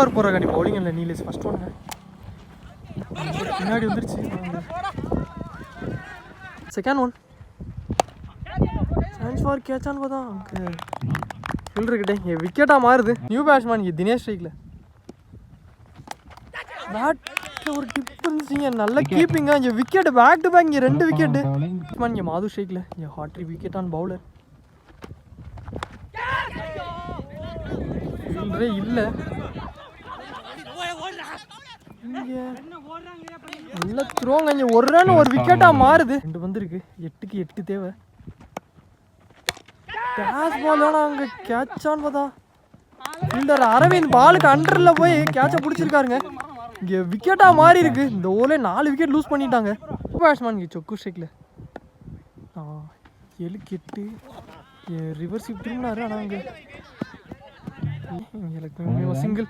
over போடுறாங்க நீ bowling இல்லை நீலேஸ் ஃபர்ஸ்ட் ஒன்று பின்னாடி வந்துருச்சு செகண்ட் ஒன் சான்ஸ் ஃபார் கேட்சான்னு பார்த்தா அங்கே ஃபீல்டர்கிட்டே இங்கே விக்கெட்டாக மாறுது நியூ பேட்ஸ்மேன் இங்கே தினேஷ் ஸ்ட்ரைக்கில் பேட்டில் ஒரு டிப் இருந்துச்சுங்க நல்ல கீப்பிங்க இங்கே விக்கெட் பேக் டு பேக் இங்கே 2 விக்கெட்டு இங்கே மாது ஸ்ட்ரைக்கில் இங்கே ஹாட்ரி விக்கெட் ஆன் பவுலர் ஃபீல்டரே இல்லை நல்ல த்ரோங்க இங்கே ஒரு ரன் ஒரு விக்கெட்டாக மாறுது 2 வந்துருக்கு 8க்கு 8 தேவை கேட்ச் பால் வேணா அங்கே கேட்சான்னு பார்த்தா ஃபீல்டர் அரவிந்த் பாலுக்கு அண்டரில் போய் கேட்சை பிடிச்சிருக்காருங்க இங்கே விக்கெட்டாக மாறி இருக்கு இந்த ஓவரில் 4 விக்கெட் லூஸ் பண்ணிட்டாங்க பேட்ஸ்மேன் இங்கே சொக்கு ஸ்ட்ரைக்கில் 7க்கு 8 ரிவர்ஸ் திரும்பினாரு ஆனால் அங்கே சிங்கிள்